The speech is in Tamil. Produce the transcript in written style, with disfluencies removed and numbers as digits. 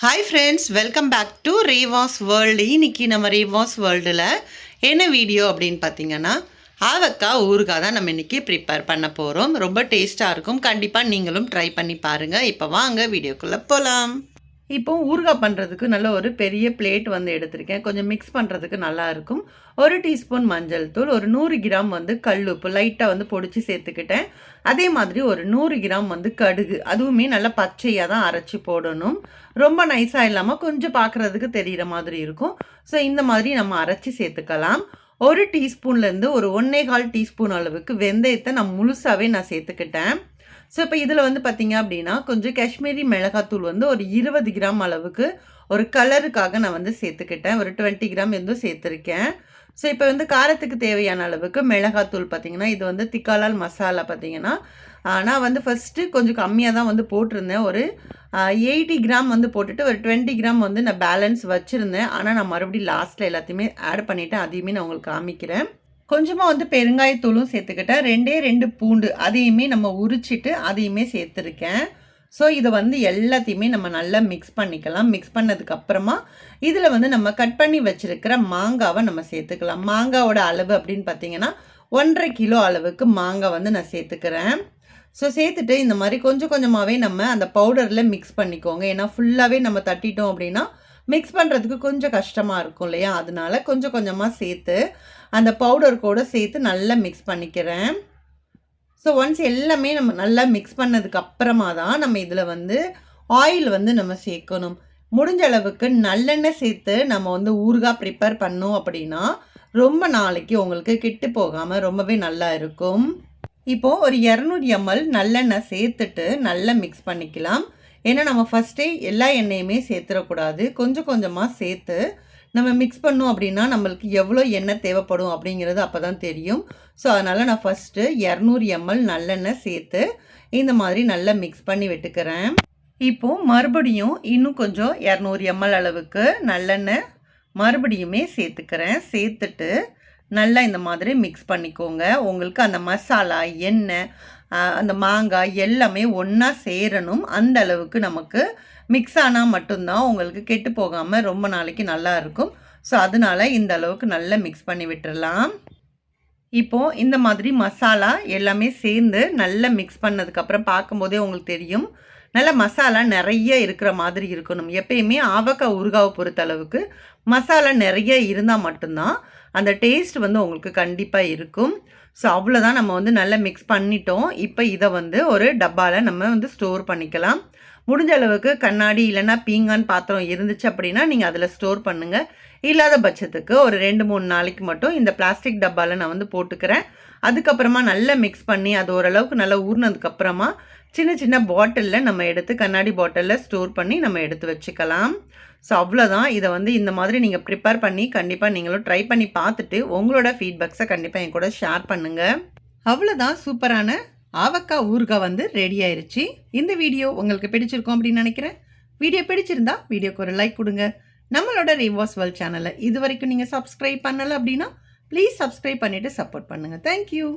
Hi friends, welcome back to Reva's world. இன்றைக்கி நம்ம ரேவாஸ் வேர்ல்டில் என்ன வீடியோ அப்படின்னு பார்த்தீங்கன்னா, ஆவக்காய் ஊறுகாய் தான் நம்ம இன்றைக்கி ப்ரிப்பேர் பண்ண போகிறோம். ரொம்ப டேஸ்ட்டாக இருக்கும். கண்டிப்பாக நீங்களும் ட்ரை பண்ணி பாருங்கள். இப்போ வாங்க வீடியோக்குள்ளே போகலாம். இப்போ ஊறுகாய் பண்ணுறதுக்கு நல்ல ஒரு பெரிய பிளேட் வந்து எடுத்திருக்கேன். கொஞ்சம் மிக்ஸ் பண்ணுறதுக்கு நல்லாயிருக்கும். 1 டீஸ்பூன் மஞ்சள் தூள், ஒரு 100 கிராம் வந்து கல்லுப்பு லைட்டாக வந்து பொடிச்சு சேர்த்துக்கிட்டேன். அதே மாதிரி ஒரு 100 கிராம் வந்து கடுகு, அதுவுமே நல்லா பச்சையாக தான் அரைச்சி போடணும். ரொம்ப நைஸாக இல்லாமல் கொஞ்சம் பார்க்குறதுக்கு தெரிகிற மாதிரி இருக்கும். ஸோ இந்த மாதிரி நம்ம அரைச்சி சேர்த்துக்கலாம். 1 டீஸ்பூன்லேருந்து ஒரு 1.25 டீஸ்பூன் அளவுக்கு வெந்தயத்தை நான் முழுசாகவே சேர்த்துக்கிட்டேன். ஸோ இப்போ இதில் வந்து பார்த்திங்க அப்படின்னா கொஞ்சம் காஷ்மீரி மிளகாத்தூள் வந்து ஒரு 20 கிராம் அளவுக்கு ஒரு கலருக்காக நான் வந்து சேர்த்துக்கிட்டேன். ஒரு 20 கிராம் வந்து சேர்த்துருக்கேன். ஸோ இப்போ வந்து காரத்துக்கு தேவையான அளவுக்கு மிளகாத்தூள் பார்த்திங்கன்னா, இது வந்து திக்காலால் மசாலா பார்த்திங்கன்னா நான் வந்து ஃபஸ்ட்டு கொஞ்சம் கம்மியாக தான் வந்து போட்டிருந்தேன். ஒரு 80 கிராம் வந்து போட்டுட்டு ஒரு 20 கிராம் வந்து நான் பேலன்ஸ் வச்சுருந்தேன். ஆனால் நான் மறுபடியும் லாஸ்ட்டில் எல்லாத்தையுமே ஆட் பண்ணிவிட்டேன். அதையுமே நான் உங்களுக்கு காமிக்கிறேன். கொஞ்சமாக வந்து பெருங்காயத்தூளும் சேர்த்துக்கிட்டேன். 2 பூண்டு அதையுமே நம்ம உரிச்சிட்டு அதையுமே சேர்த்துருக்கேன். ஸோ இதை வந்து எல்லாத்தையுமே நம்ம நல்லா மிக்ஸ் பண்ணிக்கலாம். மிக்ஸ் பண்ணதுக்கப்புறமா இதில் வந்து நம்ம கட் பண்ணி வச்சுருக்கிற மாங்காவை நம்ம சேர்த்துக்கலாம். மாங்காவோட அளவு அப்படின்னு பார்த்தீங்கன்னா 1.5 கிலோ அளவுக்கு மாங்காய் வந்து நான் சேர்த்துக்கிறேன். ஸோ சேர்த்துட்டு இந்த மாதிரி கொஞ்சம் கொஞ்சமாகவே நம்ம அந்த பவுடரில் மிக்ஸ் பண்ணிக்கோங்க. ஏன்னா ஃபுல்லாகவே நம்ம தட்டிட்டோம் அப்படின்னா மிக்ஸ் பண்ணுறதுக்கு கொஞ்சம் கஷ்டமாக இருக்கும் இல்லையா? அதனால கொஞ்சம் கொஞ்சமாக சேர்த்து அந்த பவுடர் கூட சேர்த்து நல்லா மிக்ஸ் பண்ணிக்கிறேன். ஸோ ஒன்ஸ் எல்லாமே நம்ம நல்லா மிக்ஸ் பண்ணதுக்கு அப்புறமா தான் நம்ம இதில் வந்து ஆயில் வந்து நம்ம சேர்க்கணும். முடிஞ்ச அளவுக்கு நல்லெண்ணெய் சேர்த்து நம்ம வந்து ஊறுகாய் ப்ரிப்பேர் பண்ணோம் அப்படின்னா ரொம்ப நாளைக்கு உங்களுக்கு கெட்டு போகாமல் ரொம்பவே நல்லா இருக்கும். இப்போது ஒரு 200 ml நல்லெண்ணெய் சேர்த்துட்டு நல்லா மிக்ஸ் பண்ணிக்கலாம். ஏன்னா நம்ம ஃபஸ்ட்டே எல்லா எண்ணெயுமே சேர்த்துடக்கூடாது. கொஞ்சம் கொஞ்சமாக சேர்த்து நம்ம மிக்ஸ் பண்ணோம் அப்படின்னா நம்மளுக்கு எவ்வளோ எண்ணெய் தேவைப்படும் அப்படிங்கிறது அப்போ தான் தெரியும். ஸோ அதனால் நான் ஃபஸ்ட்டு 200 ml நல்லெண்ணெய் சேர்த்து இந்த மாதிரி நல்லா மிக்ஸ் பண்ணி விட்டுக்கிறேன். இப்போது மறுபடியும் இன்னும் கொஞ்சம் 200 ml அளவுக்கு நல்லெண்ணெய் மறுபடியுமே சேர்த்துக்கிறேன். சேர்த்துட்டு நல்லா இந்த மாதிரி மிக்ஸ் பண்ணிக்கோங்க. உங்களுக்கு அந்த மசாலா, எண்ணெய், அந்த மாங்காய் எல்லாமே ஒன்றா சேரணும். அந்த அளவுக்கு நமக்கு மிக்ஸ் ஆனால் மட்டும்தான் உங்களுக்கு கெட்டு போகாமல் ரொம்ப நாளைக்கு நல்லா இருக்கும். ஸோ அதனால் இந்த அளவுக்கு நல்லா மிக்ஸ் பண்ணி விட்டுடலாம். இப்போது இந்த மாதிரி மசாலா எல்லாமே சேர்ந்து நல்லா மிக்ஸ் பண்ணதுக்கப்புறம் பார்க்கும்போதே உங்களுக்கு தெரியும், நல்ல மசாலா நிறைய இருக்கிற மாதிரி இருக்கணும். எப்பயுமே ஆவக்காய் ஊறுகாவை பொறுத்தளவுக்கு மசாலா நிறைய இருந்தால் மட்டும்தான் அந்த டேஸ்ட் வந்து உங்களுக்கு கண்டிப்பாக இருக்கும். ஸோ அவ்வளோதான், நம்ம வந்து நல்லா மிக்ஸ் பண்ணிட்டோம். இப்போ இதை வந்து ஒரு டப்பாவில் நம்ம வந்து ஸ்டோர் பண்ணிக்கலாம். முடிஞ்ச அளவுக்கு கண்ணாடி இல்லைன்னா பீங்கான் பாத்திரம் இருந்துச்சு அப்படின்னா நீங்கள் அதில் ஸ்டோர் பண்ணுங்கள். இல்லாத பட்சத்துக்கு ஒரு 2-3 நாளைக்கு மட்டும் இந்த பிளாஸ்டிக் டப்பாவில் நான் வந்து போட்டுக்கிறேன். அதுக்கப்புறமா நல்லா மிக்ஸ் பண்ணி அது ஓரளவுக்கு நல்லா ஊறினதுக்கப்புறமா சின்ன சின்ன பாட்டிலில் நம்ம எடுத்து கண்ணாடி பாட்டிலில் ஸ்டோர் பண்ணி நம்ம எடுத்து வச்சுக்கலாம். ஸோ அவ்வளோதான். இதை வந்து இந்த மாதிரி நீங்கள் ப்ரிப்பேர் பண்ணி கண்டிப்பாக நீங்களும் ட்ரை பண்ணி பார்த்துட்டு உங்களோட ஃபீட்பேக்ஸை கண்டிப்பாக என் கூட ஷேர் பண்ணுங்கள். அவ்வளோதான், சூப்பரான ஆவக்காய் ஊறுகாய் வந்து ரெடி ஆயிடுச்சு. இந்த வீடியோ உங்களுக்கு பிடிச்சிருக்கும் அப்படின்னு நினைக்கிறேன். வீடியோ பிடிச்சிருந்தா வீடியோக்கு ஒரு லைக் கொடுங்க. நம்மளோட ரேவாஸ் வேர்ல்ட் சேனலை இது வரைக்கும் நீங்கள் சப்ஸ்கிரைப் பண்ணலை அப்படின்னா ப்ளீஸ் சப்ஸ்கிரைப் பண்ணிவிட்டு சப்போர்ட் பண்ணுங்கள். தேங்க்யூ.